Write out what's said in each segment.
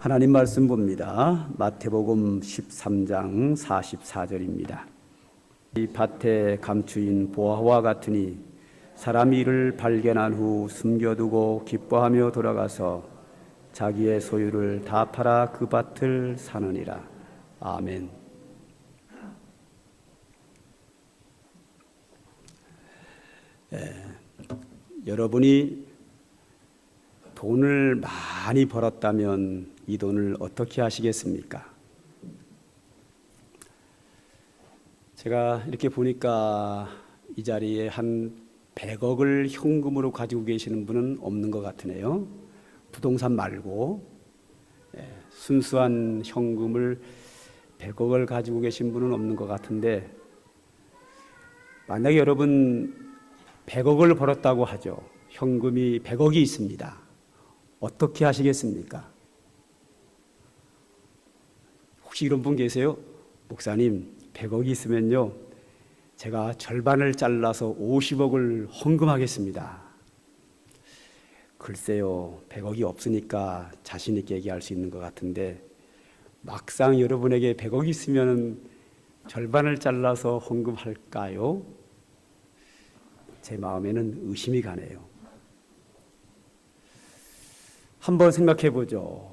하나님 말씀 봅니다. 마태복음 13장 44절입니다. 이 밭에 감추인 보화와 같으니 사람이 이를 발견한 후 숨겨두고 기뻐하며 돌아가서 자기의 소유를 다 팔아 그 밭을 사느니라. 아멘. 여러분이 돈을 많이 벌었다면 이 돈을 어떻게 하시겠습니까? 제가 이렇게 보니까 이 자리에 한 100억을 현금으로 가지고 계시는 분은 없는 것 같으네요. 부동산 말고 순수한 현금을 100억을 가지고 계신 분은 없는 것 같은데, 만약에 여러분 100억을 벌었다고 하죠. 현금이 100억이 있습니다. 어떻게 하시겠습니까? 혹시 이런 분 계세요? 목사님, 100억이 있으면요, 제가 절반을 잘라서 50억을 헌금하겠습니다. 글쎄요, 100억이 없으니까 자신 있게 얘기할 수 있는 것 같은데, 막상 여러분에게 100억이 있으면 절반을 잘라서 헌금할까요? 제 마음에는 의심이 가네요. 한번 생각해 보죠.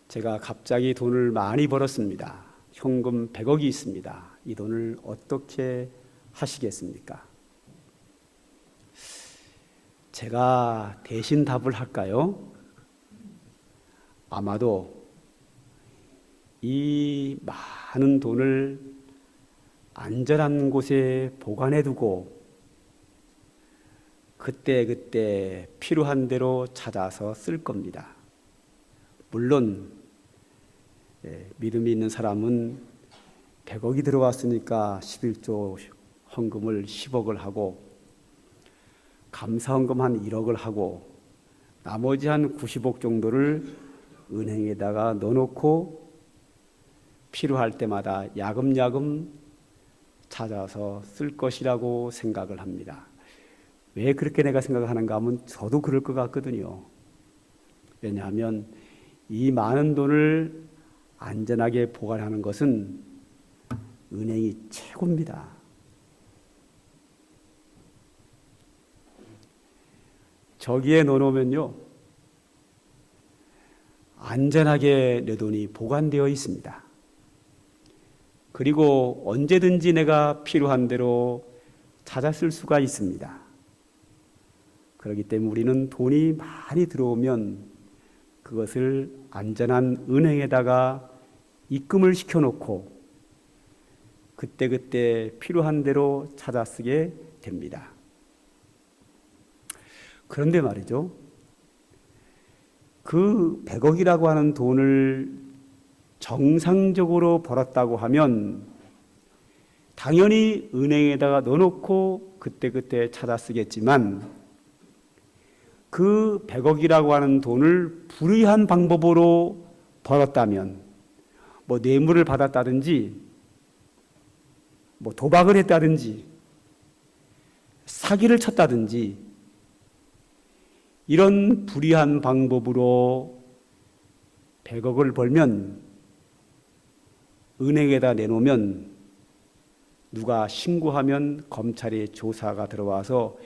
제가 갑자기 돈을 많이 벌었습니다. 현금 100억이 있습니다. 이 돈을 어떻게 하시겠습니까? 제가 대신 답을 할까요? 아마도 이 많은 돈을 안전한 곳에 보관해 두고 그때그때 필요한 대로 찾아서 쓸 겁니다. 물론 믿음이 있는 사람은 100억이 들어왔으니까 11조 헌금을 10억을 하고, 감사헌금 한 1억을 하고, 나머지 한 90억 정도를 은행에다가 넣어놓고 필요할 때마다 야금야금 찾아서 쓸 것이라고 생각을 합니다. 왜 그렇게 내가 생각하는가 하면 저도 그럴 것 같거든요. 왜냐하면 이 많은 돈을 안전하게 보관하는 것은 은행이 최고입니다. 저기에 넣어놓으면요, 안전하게 내 돈이 보관되어 있습니다. 그리고 언제든지 내가 필요한 대로 찾아 쓸 수가 있습니다. 그렇기 때문에 우리는 돈이 많이 들어오면 그것을 안전한 은행에다가 입금을 시켜놓고 그때그때 필요한 대로 찾아 쓰게 됩니다. 그런데 말이죠, 그 100억이라고 하는 돈을 정상적으로 벌었다고 하면 당연히 은행에다가 넣어놓고 그때그때 찾아 쓰겠지만, 그 100억이라고 하는 돈을 불의한 방법으로 벌었다면, 뭐 뇌물을 받았다든지, 뭐 도박을 했다든지, 사기를 쳤다든지, 이런 불의한 방법으로 100억을 벌면 은행에다 내놓으면 누가 신고하면 검찰의 조사가 들어와서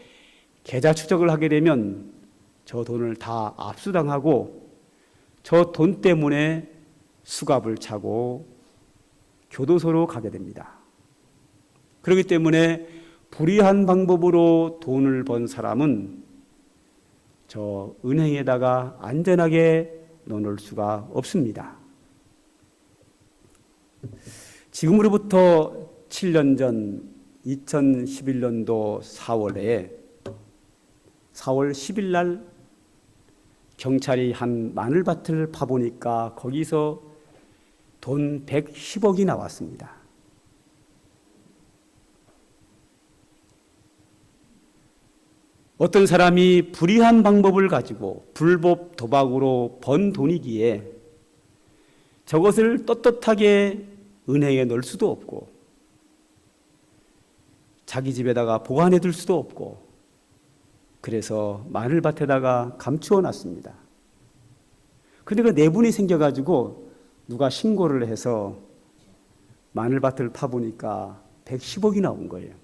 계좌 추적을 하게 되면 저 돈을 다 압수당하고 저 돈 때문에 수갑을 차고 교도소로 가게 됩니다. 그렇기 때문에 불의한 방법으로 돈을 번 사람은 저 은행에다가 안전하게 넣어놓을 수가 없습니다. 지금으로부터 7년 전 2011년도 4월 10일 날 경찰이 한 마늘밭을 파보니까 거기서 돈 110억이 나왔습니다. 어떤 사람이 불의한 방법을 가지고 불법 도박으로 번 돈이기에 저것을 떳떳하게 은행에 넣을 수도 없고 자기 집에다가 보관해 둘 수도 없고 그래서 마늘밭에다가 감추어 놨습니다. 근데 그 내분이 생겨가지고 누가 신고를 해서 마늘밭을 파보니까 110억이 나온 거예요.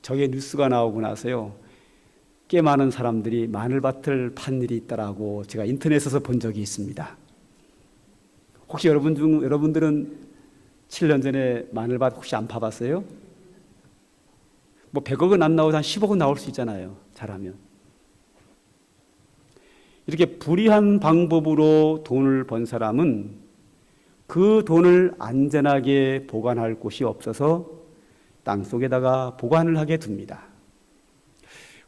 저게 뉴스가 나오고 나서요, 꽤 많은 사람들이 마늘밭을 판 일이 있다라고 제가 인터넷에서 본 적이 있습니다. 혹시 여러분들은 7년 전에 마늘밭 혹시 안 파봤어요? 뭐 100억은 안 나오도 한 10억은 나올 수 있잖아요, 잘하면. 이렇게 불이한 방법으로 돈을 번 사람은 그 돈을 안전하게 보관할 곳이 없어서 땅속에다가 보관을 하게 둡니다.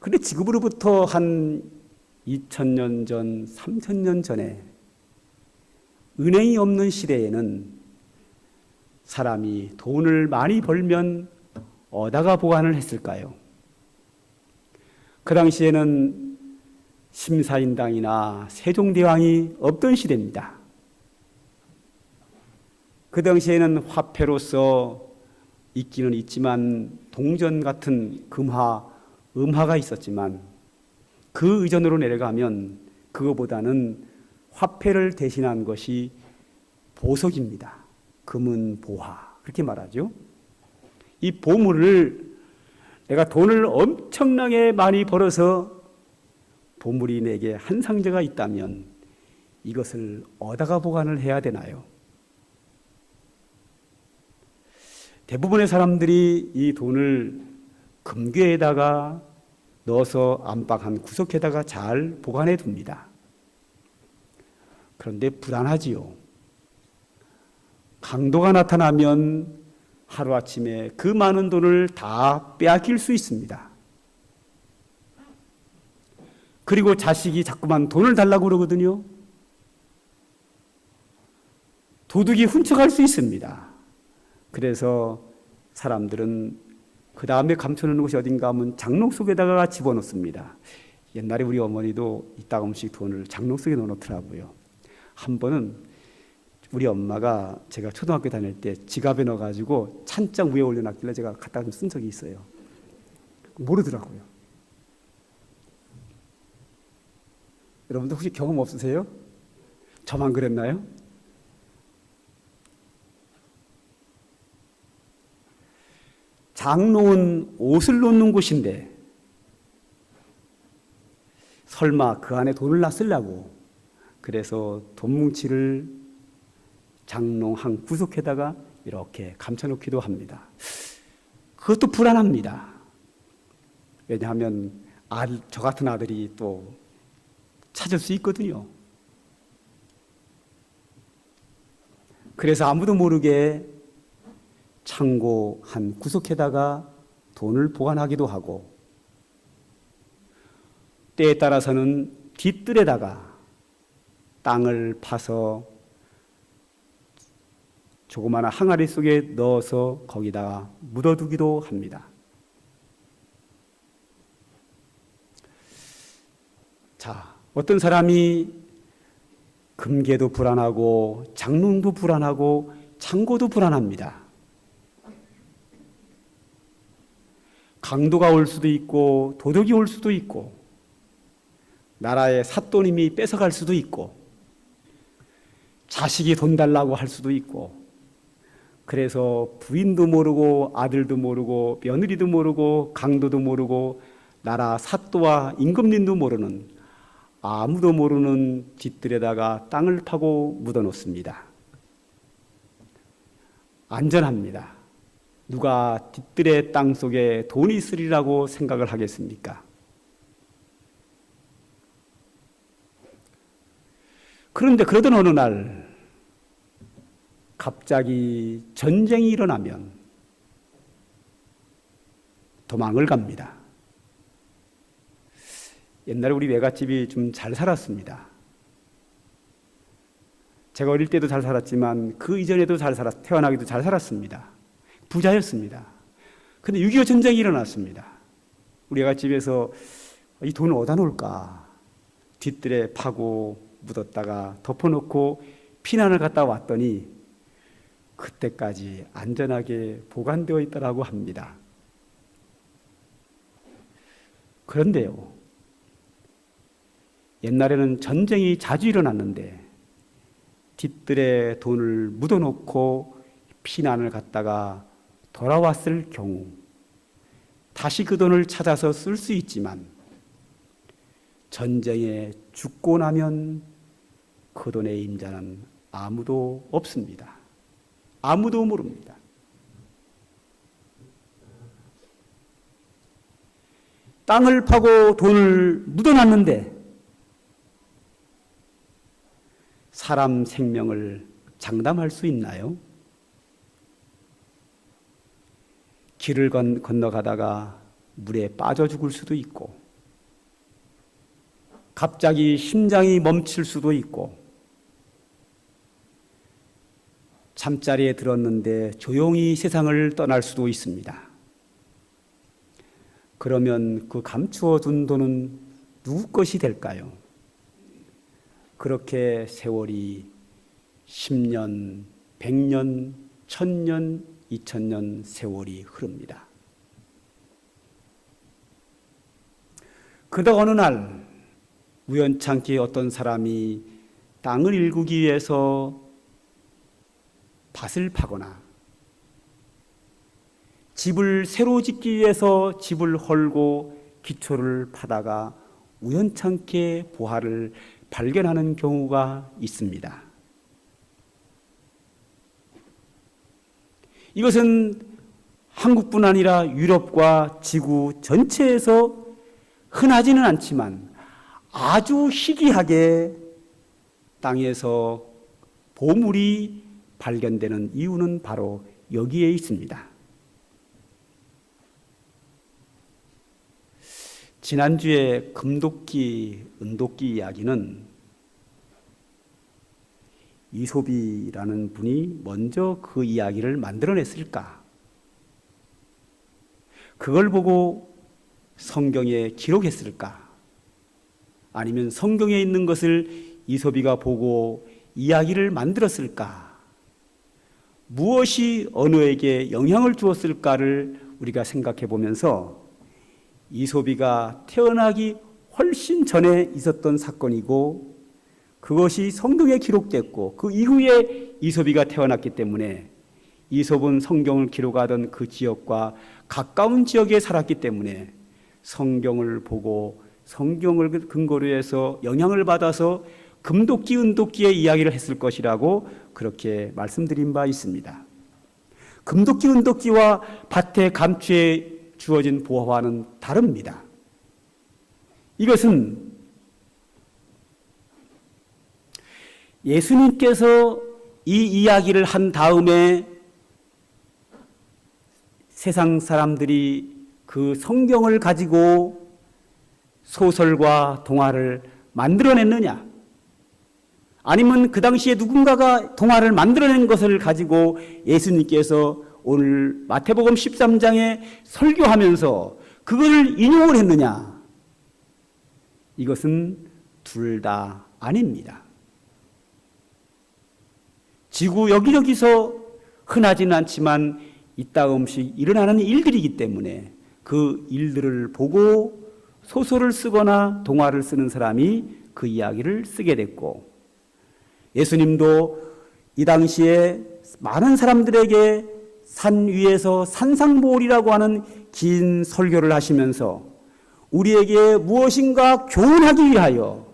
그런데 지금으로부터 한 2000년 전, 3000년 전에 은행이 없는 시대에는 사람이 돈을 많이 벌면 어디다가 보관을 했을까요? 그 당시에는 심사인당이나 세종대왕이 없던 시대입니다. 그 당시에는 화폐로서 있기는 있지만 동전 같은 금화, 음화가 있었지만 그 의전으로 내려가면 그거보다는 화폐를 대신한 것이 보석입니다. 금은 보화, 그렇게 말하죠. 이 보물을 내가 돈을 엄청나게 많이 벌어서 보물이 내게 한 상자가 있다면 이것을 어디다가 보관을 해야 되나요? 대부분의 사람들이 이 돈을 금괴에다가 넣어서 안방 한 구석에다가 잘 보관해 둡니다. 그런데 불안하지요. 강도가 나타나면 하루아침에 그 많은 돈을 다 빼앗길 수 있습니다. 그리고 자식이 자꾸만 돈을 달라고 그러거든요. 도둑이 훔쳐갈 수 있습니다. 그래서 사람들은 그 다음에 감춰놓는 곳이 어딘가 하면 장롱 속에다가 집어넣습니다. 옛날에 우리 어머니도 이따금씩 돈을 장롱 속에 넣어놓더라고요. 한 번은 우리 엄마가 제가 초등학교 다닐 때 지갑에 넣어가지고 찬장 위에 올려놨길래 제가 갖다 좀 쓴 적이 있어요. 모르더라고요. 여러분들 혹시 경험 없으세요? 저만 그랬나요? 장롱은 옷을 놓는 곳인데 설마 그 안에 돈을 놨으려고 그래서 돈뭉치를 장롱 한 구석에다가 이렇게 감춰놓기도 합니다. 그것도 불안합니다. 왜냐하면 저 같은 아들이 또 찾을 수 있거든요. 그래서 아무도 모르게 창고 한 구석에다가 돈을 보관하기도 하고 때에 따라서는 뒷뜰에다가 땅을 파서 조그마한 항아리 속에 넣어서 거기다가 묻어두기도 합니다. 자, 어떤 사람이 금괴도 불안하고 장롱도 불안하고 창고도 불안합니다. 강도가 올 수도 있고 도둑이 올 수도 있고 나라의 삿돈님이 뺏어갈 수도 있고 자식이 돈 달라고 할 수도 있고 그래서 부인도 모르고 아들도 모르고 며느리도 모르고 강도도 모르고 나라 사또와 임금님도 모르는 아무도 모르는 뒷뜰에다가 땅을 파고 묻어놓습니다. 안전합니다. 누가 뒷뜰의 땅 속에 돈이 있으리라고 생각을 하겠습니까? 그런데 그러던 어느 날 갑자기 전쟁이 일어나면 도망을 갑니다. 옛날에 우리 외갓집이 좀 잘 살았습니다. 제가 어릴 때도 잘 살았지만 그 이전에도 태어나기도 잘 살았습니다. 부자였습니다. 근데 6.25 전쟁이 일어났습니다. 우리 외갓집에서 이 돈을 어디다 놓을까? 뒷뜰에 파고 묻었다가 덮어놓고 피난을 갔다 왔더니 그때까지 안전하게 보관되어 있다고 합니다. 그런데요, 옛날에는 전쟁이 자주 일어났는데 뒷뜰에 돈을 묻어놓고 피난을 갔다가 돌아왔을 경우 다시 그 돈을 찾아서 쓸 수 있지만 전쟁에 죽고 나면 그 돈의 임자는 아무도 없습니다. 아무도 모릅니다. 땅을 파고 돈을 묻어놨는데 사람 생명을 장담할 수 있나요? 길을 건너가다가 물에 빠져 죽을 수도 있고 갑자기 심장이 멈출 수도 있고 잠자리에 들었는데 조용히 세상을 떠날 수도 있습니다. 그러면 그 감추어 둔 돈은 누구 것이 될까요? 그렇게 세월이 10년, 100년, 1000년, 2000년 세월이 흐릅니다. 그러다 어느 날 우연찮게 어떤 사람이 땅을 일구기 위해서 밭을 파거나 집을 새로 짓기 위해서 집을 헐고 기초를 파다가 우연찮게 보화를 발견하는 경우가 있습니다. 이것은 한국뿐 아니라 유럽과 지구 전체에서 흔하지는 않지만 아주 희귀하게 땅에서 보물이 발견되는 이유는 바로 여기에 있습니다. 지난주에 금도끼, 은도끼 이야기는 이솝이라는 분이 먼저 그 이야기를 만들어냈을까? 그걸 보고 성경에 기록했을까? 아니면 성경에 있는 것을 이솝이가 보고 이야기를 만들었을까? 무엇이 언어에게 영향을 주었을까를 우리가 생각해 보면서 이솝이가 태어나기 훨씬 전에 있었던 사건이고 그것이 성경에 기록됐고 그 이후에 이솝이가 태어났기 때문에 이솝은 성경을 기록하던 그 지역과 가까운 지역에 살았기 때문에 성경을 보고 성경을 근거로 해서 영향을 받아서 금도끼, 은도끼의 이야기를 했을 것이라고 그렇게 말씀드린 바 있습니다. 금도끼, 은도끼와 밭의 감추에 주어진 보화와는 다릅니다. 이것은 예수님께서 이 이야기를 한 다음에 세상 사람들이 그 성경을 가지고 소설과 동화를 만들어냈느냐? 아니면 그 당시에 누군가가 동화를 만들어낸 것을 가지고 예수님께서 오늘 마태복음 13장에 설교하면서 그것을 인용을 했느냐? 이것은 둘 다 아닙니다. 지구 여기저기서 흔하지는 않지만 이따금씩 일어나는 일들이기 때문에 그 일들을 보고 소설을 쓰거나 동화를 쓰는 사람이 그 이야기를 쓰게 됐고 예수님도 이 당시에 많은 사람들에게 산 위에서 산상보홀이라고 하는 긴 설교를 하시면서 우리에게 무엇인가 교훈하기 위하여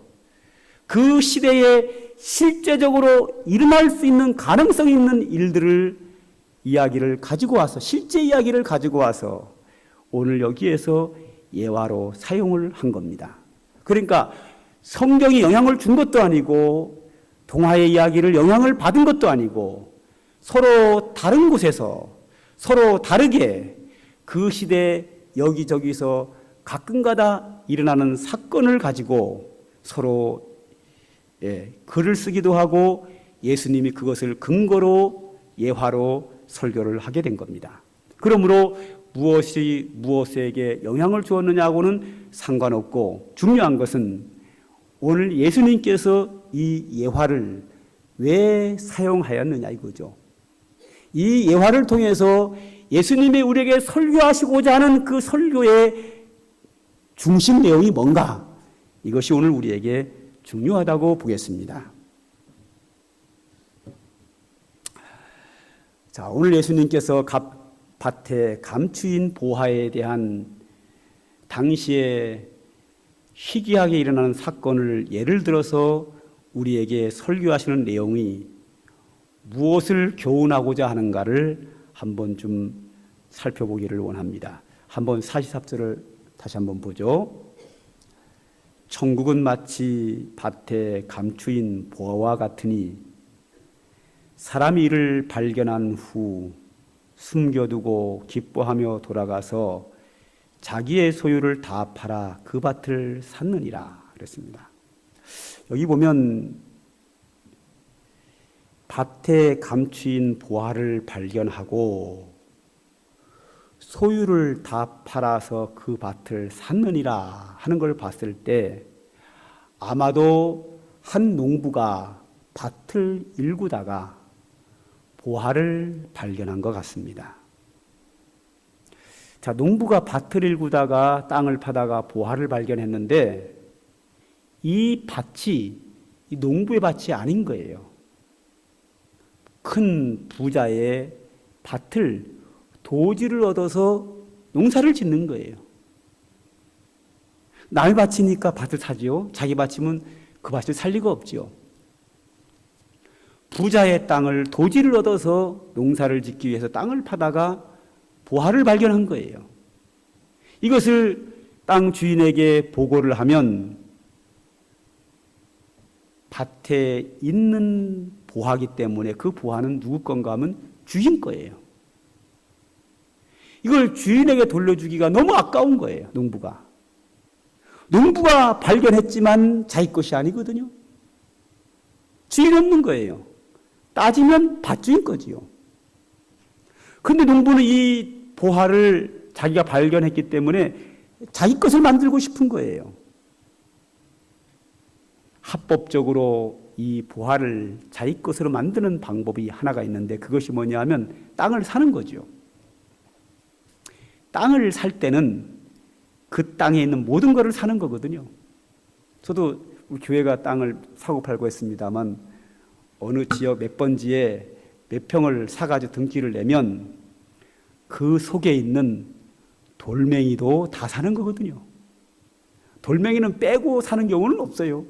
그 시대에 실제적으로 일어날 수 있는 가능성이 있는 일들을 이야기를 가지고 와서 실제 이야기를 가지고 와서 오늘 여기에서 예화로 사용을 한 겁니다. 그러니까 성경이 영향을 준 것도 아니고 동화의 이야기를 영향을 받은 것도 아니고 서로 다른 곳에서 서로 다르게 그 시대 여기저기서 가끔가다 일어나는 사건을 가지고 서로 글을 쓰기도 하고 예수님이 그것을 근거로 예화로 설교를 하게 된 겁니다. 그러므로 무엇이 무엇에게 영향을 주었느냐고는 상관없고 중요한 것은 오늘 예수님께서 이 예화를 왜 사용하였느냐 이거죠. 이 예화를 통해서 예수님이 우리에게 설교하시고자 하는 그 설교의 중심 내용이 뭔가 이것이 오늘 우리에게 중요하다고 보겠습니다. 자, 오늘 예수님께서 밭의 감추인 보화에 대한 당시에 희귀하게 일어나는 사건을 예를 들어서 우리에게 설교하시는 내용이 무엇을 교훈하고자 하는가를 한번 좀 살펴보기를 원합니다. 한번 43절을 다시 한번 보죠. 천국은 마치 밭에 감추인 보화와 같으니 사람이 이를 발견한 후 숨겨두고 기뻐하며 돌아가서 자기의 소유를 다 팔아 그 밭을 샀느니라 그랬습니다. 여기 보면 밭에 감추인 보화를 발견하고 소유를 다 팔아서 그 밭을 샀느니라 하는 걸 봤을 때 아마도 한 농부가 밭을 일구다가 보화를 발견한 것 같습니다. 자, 농부가 밭을 일구다가 땅을 파다가 보화를 발견했는데 이 밭이 이 농부의 밭이 아닌 거예요. 큰 부자의 밭을 도지를 얻어서 농사를 짓는 거예요. 남의 밭이니까 밭을 사지요. 자기 밭이면 그 밭을 살 리가 없지요. 부자의 땅을 도지를 얻어서 농사를 짓기 위해서 땅을 파다가 보화를 발견한 거예요. 이것을 땅 주인에게 보고를 하면 밭에 있는 보화기 때문에 그 보화는 누구 건가 하면 주인 거예요. 이걸 주인에게 돌려주기가 너무 아까운 거예요. 농부가 발견했지만 자기 것이 아니거든요. 주인 없는 거예요. 따지면 밭주인 거지요. 그런데 농부는 이 보화를 자기가 발견했기 때문에 자기 것을 만들고 싶은 거예요. 합법적으로 이 보화를 자기 것으로 만드는 방법이 하나가 있는데 그것이 뭐냐 하면 땅을 사는 거죠. 땅을 살 때는 그 땅에 있는 모든 것을 사는 거거든요. 저도 우리 교회가 땅을 사고 팔고 했습니다만 어느 지역 몇 번지에 몇 평을 사가지고 등기를 내면 그 속에 있는 돌멩이도 다 사는 거거든요. 돌멩이는 빼고 사는 경우는 없어요.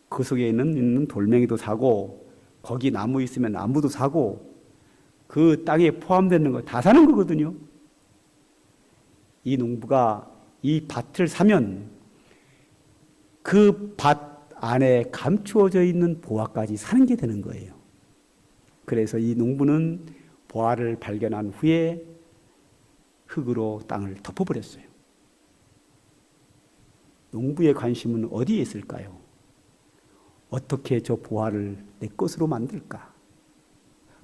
그 속에 있는 돌멩이도 사고 거기 나무 있으면 나무도 사고 그 땅에 포함되는 거 다 사는 거거든요. 이 농부가 이 밭을 사면 그 밭 안에 감추어져 있는 보화까지 사는 게 되는 거예요. 그래서 이 농부는 보화를 발견한 후에 흙으로 땅을 덮어버렸어요. 농부의 관심은 어디에 있을까요? 어떻게 저 보화를 내 것으로 만들까?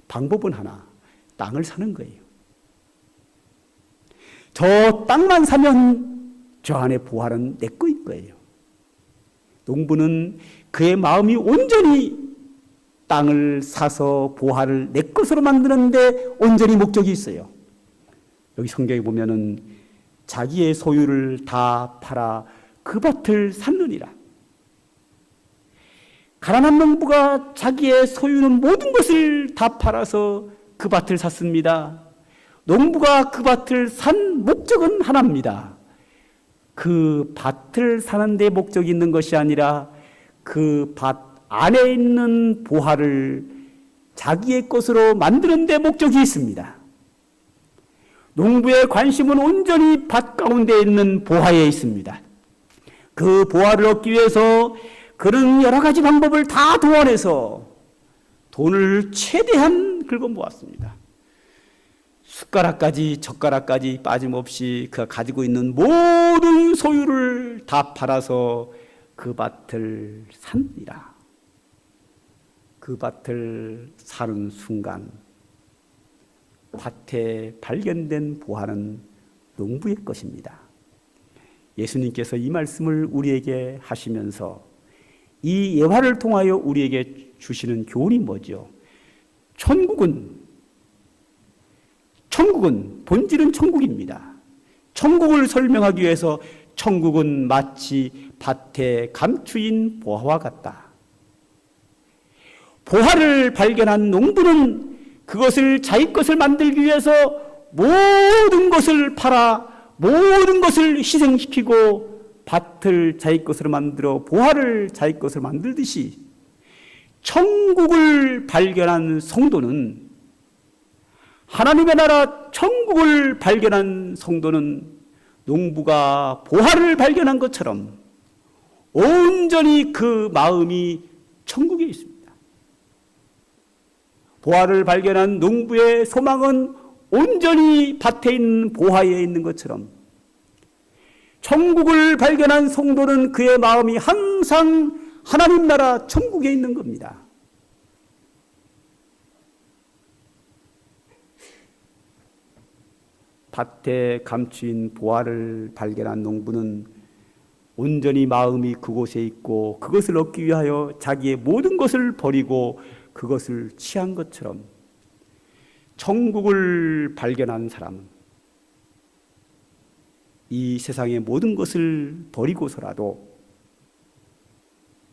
방법은 하나, 땅을 사는 거예요. 저 땅만 사면 저 안에 보화는 내 거일 거예요. 농부는 그의 마음이 온전히 땅을 사서 보화를 내 것으로 만드는데 온전히 목적이 있어요. 여기 성경에 보면은 자기의 소유를 다 팔아 그 밭을 샀느니라. 가난한 농부가 자기의 소유는 모든 것을 다 팔아서 그 밭을 샀습니다. 농부가 그 밭을 산 목적은 하나입니다. 그 밭을 사는 데 목적이 있는 것이 아니라 그 밭 안에 있는 보화를 자기의 것으로 만드는 데 목적이 있습니다. 농부의 관심은 온전히 밭 가운데 있는 보화에 있습니다. 그 보화를 얻기 위해서 그는 여러 가지 방법을 다 동원해서 돈을 최대한 긁어 모았습니다. 숟가락까지 젓가락까지 빠짐없이 그가 가지고 있는 모든 소유를 다 팔아서 그 밭을 삽니다. 그 밭을 사는 순간 밭에 발견된 보화는 농부의 것입니다. 예수님께서 이 말씀을 우리에게 하시면서 이 예화를 통하여 우리에게 주시는 교훈이 뭐죠? 천국은 본질은 천국입니다. 천국을 설명하기 위해서 천국은 마치 밭에 감추인 보화와 같다. 보화를 발견한 농부는 그것을 자기 것을 만들기 위해서 모든 것을 팔아 모든 것을 희생시키고 밭을 자기 것으로 만들어 보화를 자기 것으로 만들듯이 천국을 발견한 성도는, 하나님의 나라 천국을 발견한 성도는 농부가 보화를 발견한 것처럼 온전히 그 마음이 천국에 있습니다. 보화를 발견한 농부의 소망은 온전히 밭에 있는 보화에 있는 것처럼 천국을 발견한 성도는 그의 마음이 항상 하나님 나라 천국에 있는 겁니다. 밭에 감추인 보화를 발견한 농부는 온전히 마음이 그곳에 있고 그것을 얻기 위하여 자기의 모든 것을 버리고 그것을 취한 것처럼 천국을 발견한 사람은 이 세상의 모든 것을 버리고서라도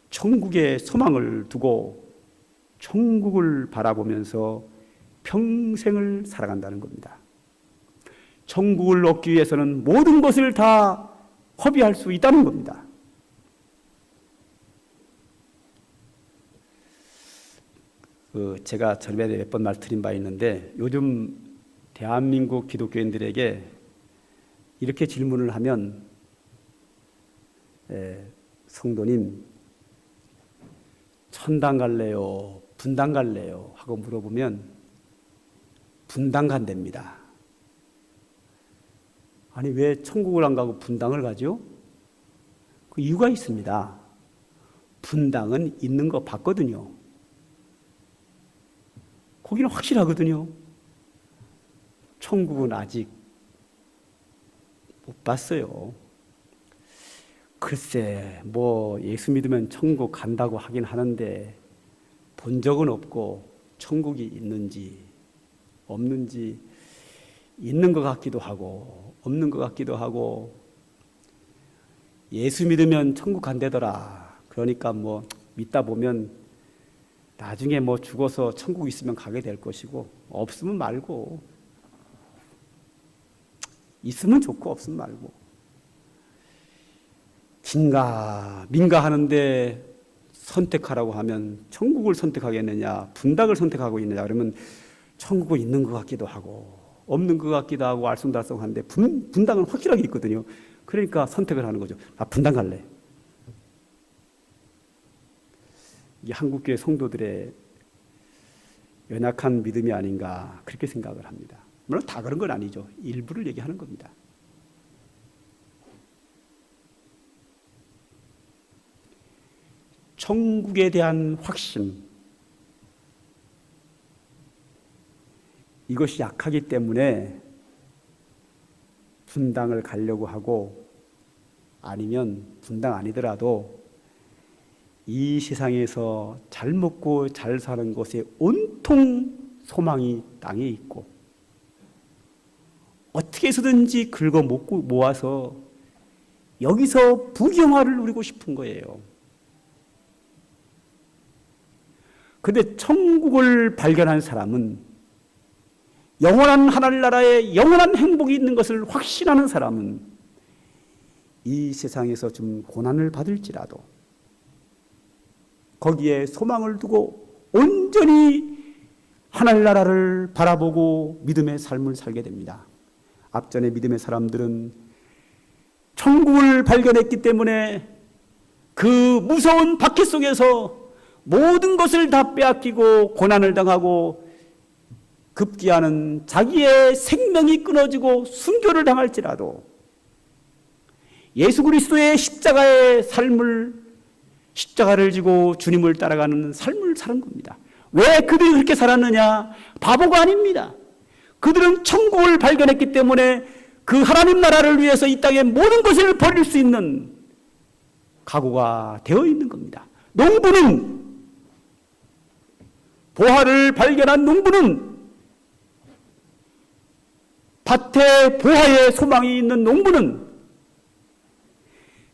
천국에 소망을 두고 천국을 바라보면서 평생을 살아간다는 겁니다. 천국을 얻기 위해서는 모든 것을 다 허비할 수 있다는 겁니다. 제가 전에 몇 번 말씀드린 바 있는데, 요즘 대한민국 기독교인들에게 이렇게 질문을 하면, 성도님 천당 갈래요? 분당 갈래요? 하고 물어보면 분당 간답니다. 아니, 왜 천국을 안 가고 분당을 가죠? 그 이유가 있습니다. 분당은 있는 거 봤거든요. 거기는 확실하거든요. 천국은 아직 못 봤어요. 글쎄, 예수 믿으면 천국 간다고 하긴 하는데 본 적은 없고 천국이 있는지 없는지, 있는 것 같기도 하고 없는 것 같기도 하고, 예수 믿으면 천국 간대더라. 그러니까 믿다 보면 나중에 죽어서 천국 있으면 가게 될 것이고, 없으면 말고, 있으면 좋고 없으면 말고, 진가 민가 하는데 선택하라고 하면 천국을 선택하겠느냐 분당을 선택하고 있느냐 그러면 천국은 있는 것 같기도 하고 없는 것 같기도 하고 알쏭달쏭한데 분당은 확실하게 있거든요. 그러니까 선택을 하는 거죠. 나 분당 갈래. 이게 한국교회 성도들의 연약한 믿음이 아닌가 그렇게 생각을 합니다. 물론 다 그런 건 아니죠. 일부를 얘기하는 겁니다. 천국에 대한 확신, 이것이 약하기 때문에 분당을 가려고 하고, 아니면 분당 아니더라도 이 세상에서 잘 먹고 잘 사는 것에 온통 소망이 땅에 있고 어떻게 해서든지 긁어 모아서 여기서 부경화를 누리고 싶은 거예요. 그런데 천국을 발견한 사람은, 영원한 하늘나라에 영원한 행복이 있는 것을 확신하는 사람은 이 세상에서 좀 고난을 받을지라도 거기에 소망을 두고 온전히 하늘나라를 바라보고 믿음의 삶을 살게 됩니다. 앞전에 믿음의 사람들은 천국을 발견했기 때문에 그 무서운 박해 속에서 모든 것을 다 빼앗기고 고난을 당하고 급기야는 자기의 생명이 끊어지고 순교를 당할지라도 예수 그리스도의 십자가의 삶을, 십자가를 지고 주님을 따라가는 삶을 사는 겁니다. 왜 그들이 그렇게 살았느냐? 바보가 아닙니다. 그들은 천국을 발견했기 때문에 그 하나님 나라를 위해서 이 땅의 모든 것을 버릴 수 있는 각오가 되어 있는 겁니다. 농부는, 보화를 발견한 농부는, 밭에 보화의 소망이 있는 농부는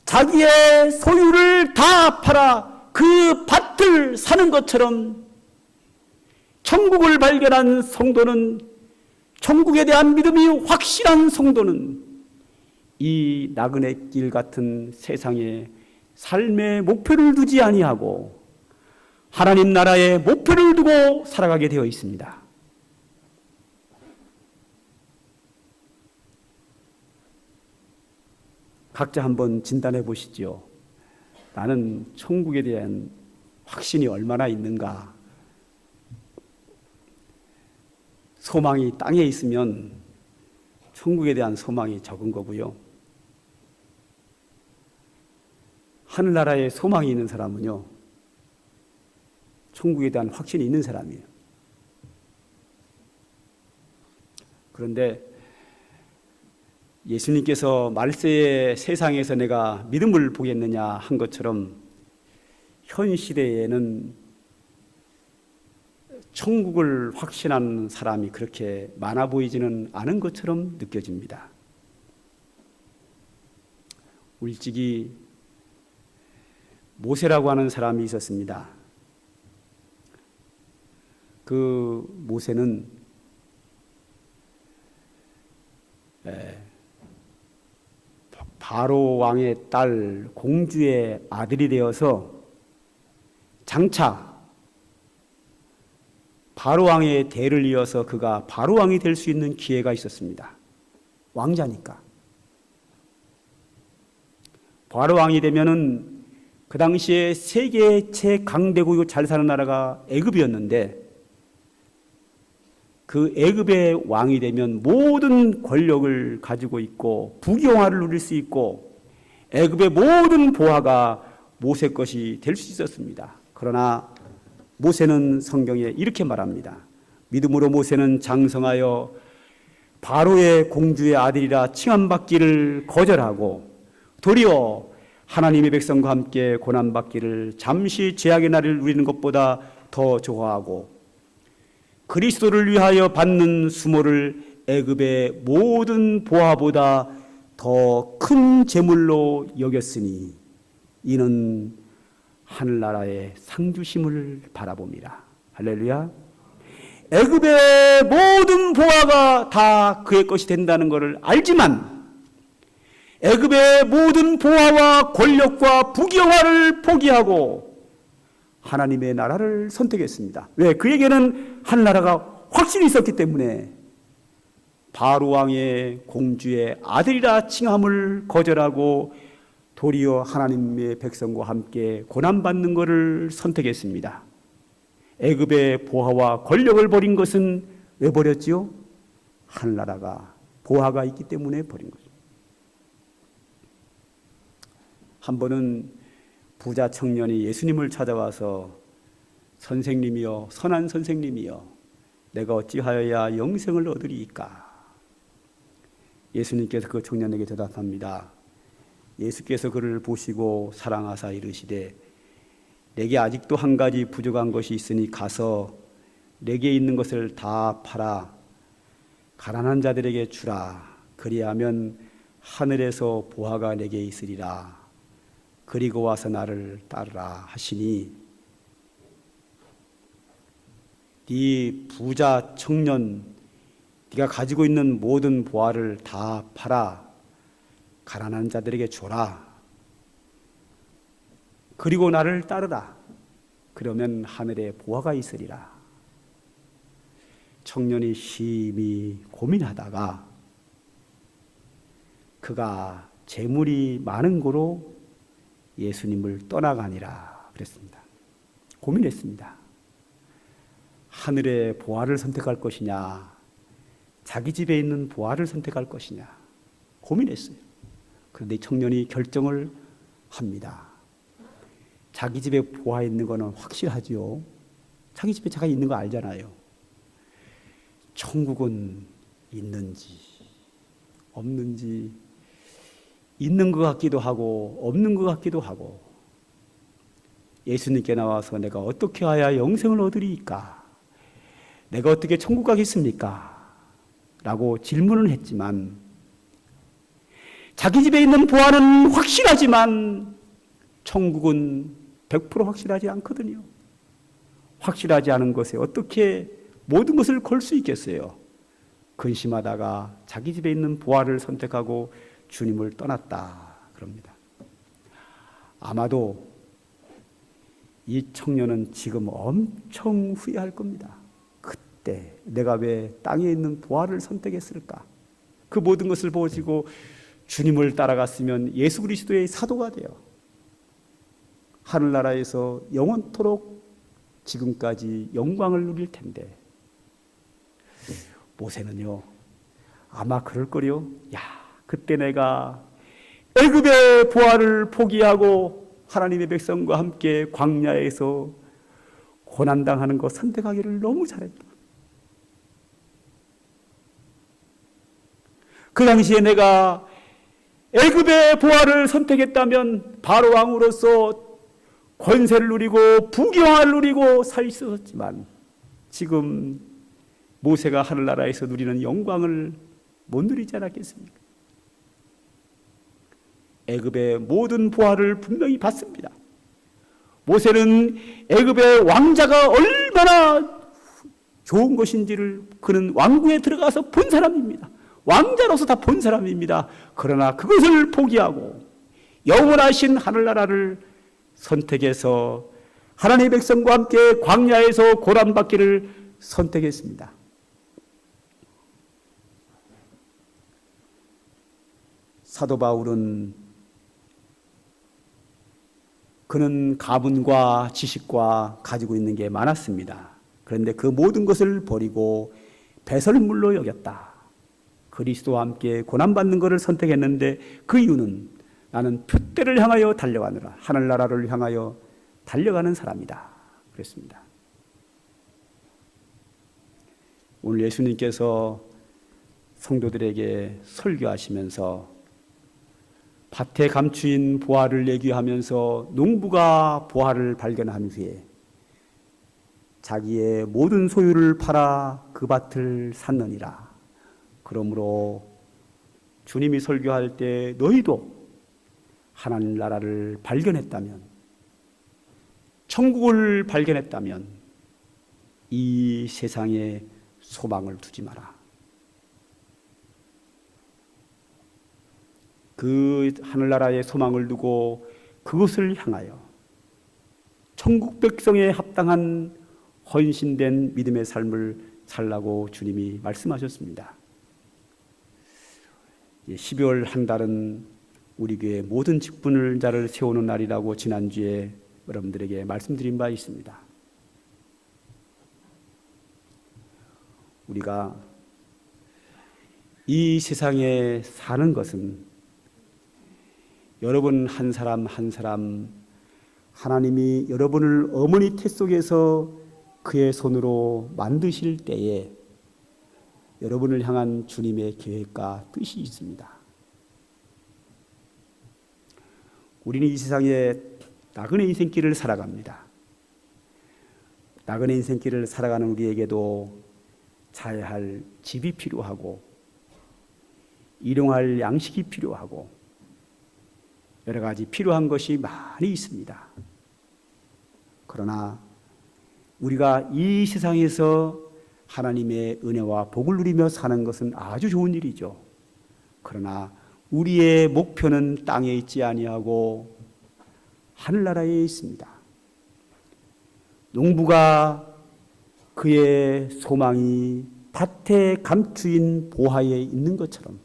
자기의 소유를 다 팔아 그 밭을 사는 것처럼 천국을 발견한 성도는, 천국에 대한 믿음이 확실한 성도는 이 나그네 길 같은 세상에 삶의 목표를 두지 아니하고 하나님 나라의 목표를 두고 살아가게 되어 있습니다. 각자 한번 진단해 보시죠. 나는 천국에 대한 확신이 얼마나 있는가? 소망이 땅에 있으면 천국에 대한 소망이 적은 거고요. 하늘나라에 소망이 있는 사람은요, 천국에 대한 확신이 있는 사람이에요. 그런데 예수님께서 말세의 세상에서 내가 믿음을 보겠느냐 한 것처럼 현 시대에는 천국을 확신하는 사람이 그렇게 많아 보이지는 않은 것처럼 느껴집니다. 일찍이 모세라고 하는 사람이 있었습니다. 그 모세는 바로 왕의 딸 공주의 아들이 되어서 장차 바로 왕의 대를 이어서 그가 바로 왕이 될 수 있는 기회가 있었습니다. 왕자니까. 바로 왕이 되면은 그 당시에 세계의 최강대국이고 잘 사는 나라가 애굽이었는데, 그 애굽의 왕이 되면 모든 권력을 가지고 있고 부귀영화를 누릴 수 있고 애굽의 모든 보화가 모세 것이 될 수 있었습니다. 그러나 모세는 성경에 이렇게 말합니다. 믿음으로 모세는 장성하여 바로의 공주의 아들이라 칭함받기를 거절하고 도리어 하나님의 백성과 함께 고난받기를 잠시 죄악의 날을 누리는 것보다 더 좋아하고 그리스도를 위하여 받는 수모를 애굽의 모든 보화보다 더 큰 재물로 여겼으니 이는 하늘나라의 상주심을 바라봅니다. 할렐루야. 애굽의 모든 보화가 다 그의 것이 된다는 것을 알지만 애굽의 모든 보화와 권력과 부귀영화를 포기하고 하나님의 나라를 선택했습니다. 왜? 그에게는 하늘나라가 확실히 있었기 때문에 바로 왕의 공주의 아들이라 칭함을 거절하고 도리어 하나님의 백성과 함께 고난받는 것을 선택했습니다. 애굽의 보화와 권력을 버린 것은 왜 버렸지요? 하늘나라가 보화가 있기 때문에 버린 거죠. 한 번은 부자 청년이 예수님을 찾아와서 선생님이여, 선한 선생님이여, 내가 어찌하여야 영생을 얻으리이까? 예수님께서 그 청년에게 대답합니다. 예수께서 그를 보시고 사랑하사 이르시되 내게 아직도 한 가지 부족한 것이 있으니 가서 내게 있는 것을 다 팔아 가난한 자들에게 주라. 그리하면 하늘에서 보화가 내게 있으리라. 그리고 와서 나를 따르라 하시니, 네 부자 청년, 네가 가지고 있는 모든 보화를 다 팔아 가난한 자들에게 줘라. 그리고 나를 따르라. 그러면 하늘에 보화가 있으리라. 청년이 심히 고민하다가 그가 재물이 많은 고로 예수님을 떠나가니라 그랬습니다. 고민했습니다. 하늘의 보화를 선택할 것이냐, 자기 집에 있는 보화를 선택할 것이냐 고민했어요. 그런데 이 청년이 결정을 합니다. 자기 집에 보화 있는 거는 확실하지요. 자기 집에 자가 있는 거 알잖아요. 천국은 있는지 없는지, 있는 것 같기도 하고 없는 것 같기도 하고, 예수님께 나와서 내가 어떻게 하야 영생을 얻으리이까? 내가 어떻게 천국 가겠습니까? 라고 질문을 했지만 자기 집에 있는 보화는 확실하지만 천국은 100% 확실하지 않거든요. 확실하지 않은 것에 어떻게 모든 것을 걸 수 있겠어요? 근심하다가 자기 집에 있는 보화를 선택하고 주님을 떠났다 그럽니다. 아마도 이 청년은 지금 엄청 후회할 겁니다. 그때 내가 왜 땅에 있는 보화를 선택했을까? 그 모든 것을 보시고 주님을 따라갔으면 예수 그리스도의 사도가 되어 하늘나라에서 영원토록 지금까지 영광을 누릴 텐데, 모세는요 아마 그럴 거요. 야, 그때 내가 애굽의 보화를 포기하고 하나님의 백성과 함께 광야에서 고난당하는 것 선택하기를 너무 잘했다. 그 당시에 내가 애굽의 보화를 선택했다면 바로 왕으로서 권세를 누리고 부귀영화를 누리고 살 수 있었지만 지금 모세가 하늘나라에서 누리는 영광을 못 누리지 않았겠습니까? 애굽의 모든 보화를 분명히 받습니다. 모세는 애굽의 왕자가 얼마나 좋은 것인지를 그는 왕궁에 들어가서 본 사람입니다. 왕자로서 다 본 사람입니다. 그러나 그것을 포기하고 영원하신 하늘나라를 선택해서 하나님의 백성과 함께 광야에서 고난받기를 선택했습니다. 사도 바울은 그는 가문과 지식과 가지고 있는 게 많았습니다. 그런데 그 모든 것을 버리고 배설물로 여겼다. 그리스도와 함께 고난받는 것을 선택했는데 그 이유는 나는 표대를 향하여 달려가느라 하늘나라를 향하여 달려가는 사람이다 그랬습니다. 오늘 예수님께서 성도들에게 설교하시면서 밭에 감추인 보화를 얘기하면서 농부가 보화를 발견한 후에 자기의 모든 소유를 팔아 그 밭을 샀느니라. 그러므로 주님이 설교할 때 너희도 하나님 나라를 발견했다면, 천국을 발견했다면 이 세상에 소망을 두지 마라. 그 하늘나라에 소망을 두고 그것을 향하여 천국 백성에 합당한 헌신된 믿음의 삶을 살라고 주님이 말씀하셨습니다. 12월 한 달은 우리 교회 모든 직분을 자를 세우는 날이라고 지난주에 여러분들에게 말씀드린 바 있습니다. 우리가 이 세상에 사는 것은 여러분 한 사람 한 사람 하나님이 여러분을 어머니 태 속에서 그의 손으로 만드실 때에 여러분을 향한 주님의 계획과 뜻이 있습니다. 우리는 이 세상에 나그네 인생길을 살아갑니다. 나그네 인생길을 살아가는 우리에게도 자야 할 집이 필요하고 일용할 양식이 필요하고 여러 가지 필요한 것이 많이 있습니다. 그러나 우리가 이 세상에서 하나님의 은혜와 복을 누리며 사는 것은 아주 좋은 일이죠. 그러나 우리의 목표는 땅에 있지 아니하고 하늘나라에 있습니다. 농부가 그의 소망이 밭에 감추인 보화에 있는 것처럼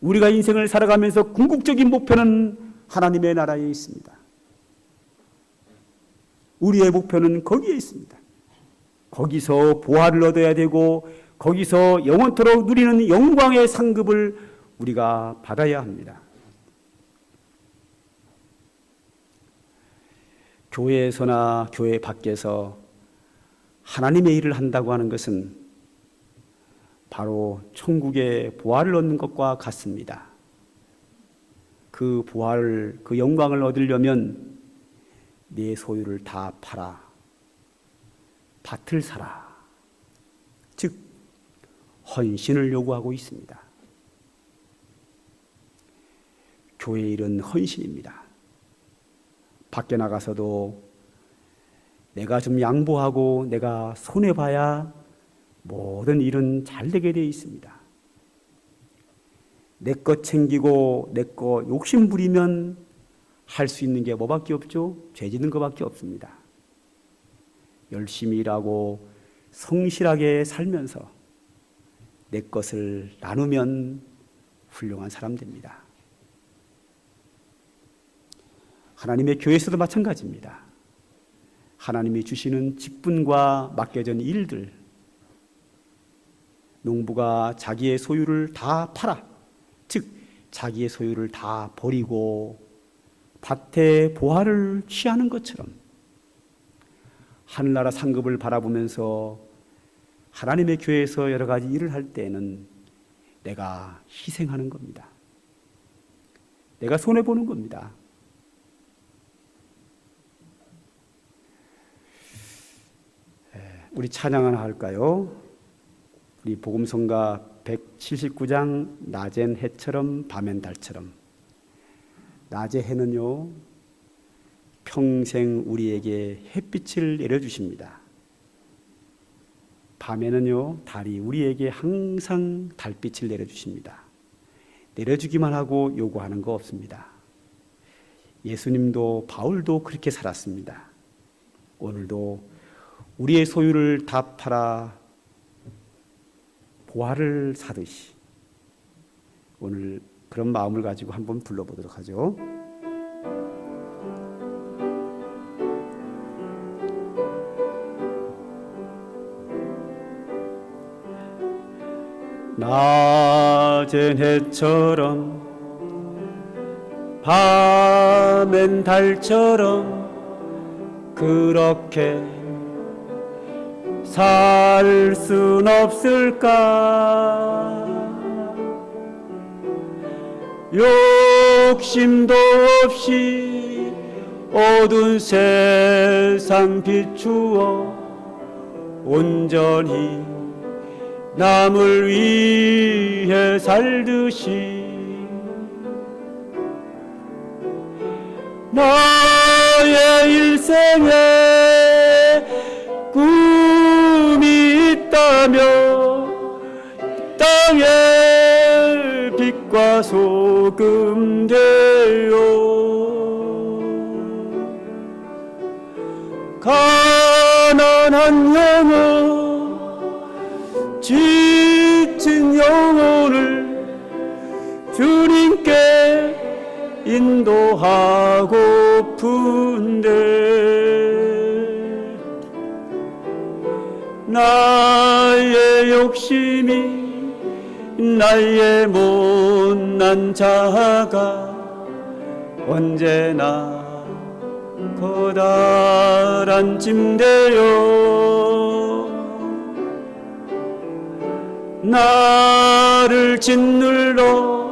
우리가 인생을 살아가면서 궁극적인 목표는 하나님의 나라에 있습니다. 우리의 목표는 거기에 있습니다. 거기서 보화를 얻어야 되고 거기서 영원토록 누리는 영광의 상급을 우리가 받아야 합니다. 교회에서나 교회 밖에서 하나님의 일을 한다고 하는 것은 바로 천국의 보화를 얻는 것과 같습니다. 그 보화를, 그 영광을 얻으려면 내 소유를 다 팔아 밭을 사라. 즉 헌신을 요구하고 있습니다. 교회 일은 헌신입니다. 밖에 나가서도 내가 좀 양보하고 내가 손해봐야 모든 일은 잘 되게 되어 있습니다. 내 것 챙기고 내 거 욕심 부리면 할 수 있는 게 뭐밖에 없죠? 죄 짓는 것밖에 없습니다. 열심히 일하고 성실하게 살면서 내 것을 나누면 훌륭한 사람 됩니다. 하나님의 교회에서도 마찬가지입니다. 하나님이 주시는 직분과 맡겨진 일들, 농부가 자기의 소유를 다 팔아, 즉 자기의 소유를 다 버리고 밭에 보화를 취하는 것처럼 하늘나라 상급을 바라보면서 하나님의 교회에서 여러 가지 일을 할 때에는 내가 희생하는 겁니다. 내가 손해보는 겁니다. 우리 찬양 하나 할까요? 우리 복음성가 179장 낮엔 해처럼 밤엔 달처럼. 낮의 해는요 평생 우리에게 햇빛을 내려주십니다. 밤에는요 달이 우리에게 항상 달빛을 내려주십니다. 내려주기만 하고 요구하는 거 없습니다. 예수님도 바울도 그렇게 살았습니다. 오늘도 우리의 소유를 다 팔아 보화를 사듯이 오늘 그런 마음을 가지고 한번 불러보도록 하죠. 낮엔 해처럼 밤엔 달처럼 그렇게 살 순 없을까? 욕심도 없이 어두운 세상 비추어 온전히 남을 위해 살듯이 나의 일생에 꿈이 있다며 땅에 빛과 소금 되어 가난한 영혼 지친 영혼을 주님께 인도하고픈데 나의 욕심이 나의 못난 자아가 언제나 커다란 짐되어 나를 짓눌러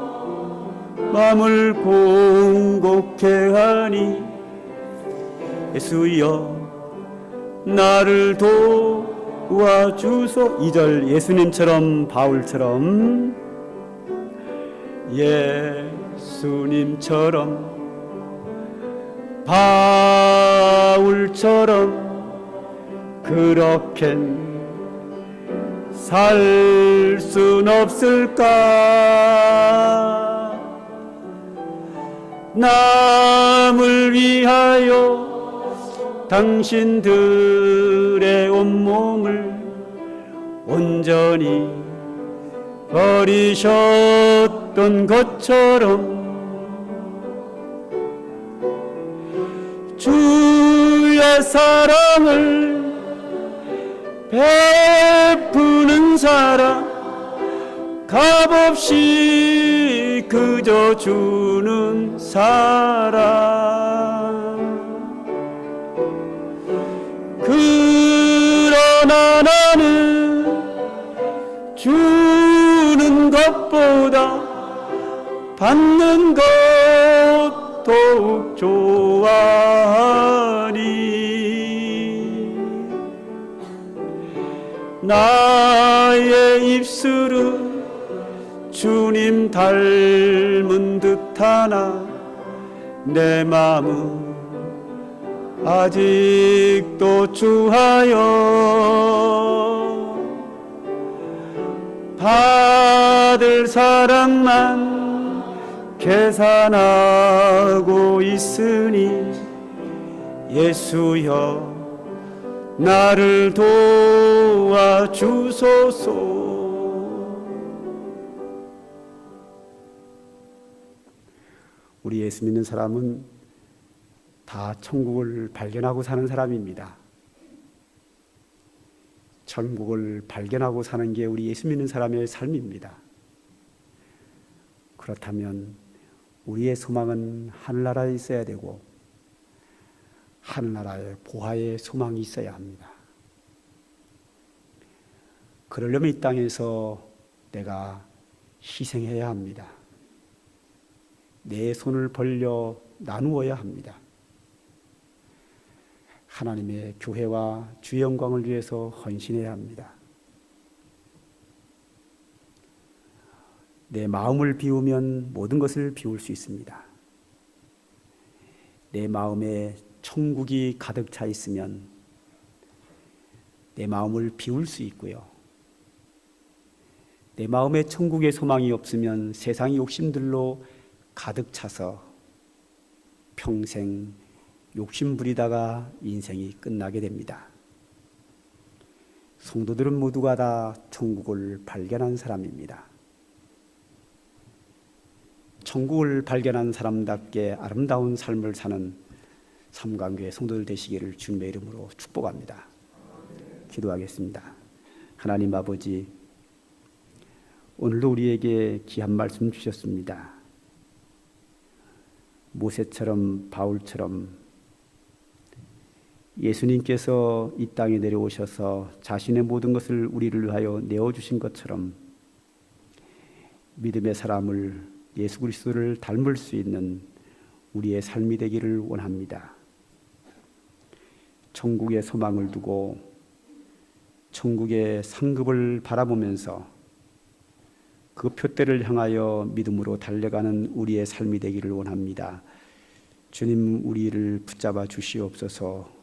마음을 공곡해 하니 예수여 나를 도와주소. 2절 예수님처럼 바울처럼 예수님처럼 바울처럼 그렇겐 살 순 없을까? 남을 위하여 당신들의 온몸을 온전히 버리셨던 것처럼 주의 사랑을 베푸는 사람 값없이 그저 주는 사람 그러나 나는 주는 것보다 받는 것 더욱 좋아하니 나의 입술은 주님 닮은 듯 못하나 내 마음은 아직도 주하여 받을 사랑만 계산하고 있으니 예수여 나를 도와주소서. 우리 예수 믿는 사람은 다 천국을 발견하고 사는 사람입니다. 천국을 발견하고 사는 게 우리 예수 믿는 사람의 삶입니다. 그렇다면 우리의 소망은 하늘나라에 있어야 되고 하늘나라의 보화의 소망이 있어야 합니다. 그러려면 이 땅에서 내가 희생해야 합니다. 내 손을 벌려 나누어야 합니다. 하나님의 교회와 주의 영광을 위해서 헌신해야 합니다. 내 마음을 비우면 모든 것을 비울 수 있습니다. 내 마음에 천국이 가득 차 있으면 내 마음을 비울 수 있고요. 내 마음에 천국의 소망이 없으면 세상의 욕심들로 가득 차서 평생 욕심 부리다가 인생이 끝나게 됩니다. 성도들은 모두가 다 천국을 발견한 사람입니다. 천국을 발견한 사람답게 아름다운 삶을 사는 삼강교회 성도들 되시기를 주님의 이름으로 축복합니다. 기도하겠습니다. 하나님 아버지, 오늘도 우리에게 귀한 말씀 주셨습니다. 모세처럼 바울처럼 예수님께서 이 땅에 내려오셔서 자신의 모든 것을 우리를 위하여 내어주신 것처럼 믿음의 사람을 예수 그리스도를 닮을 수 있는 우리의 삶이 되기를 원합니다. 천국의 소망을 두고 천국의 상급을 바라보면서 그 표대를 향하여 믿음으로 달려가는 우리의 삶이 되기를 원합니다. 주님, 우리를 붙잡아 주시옵소서.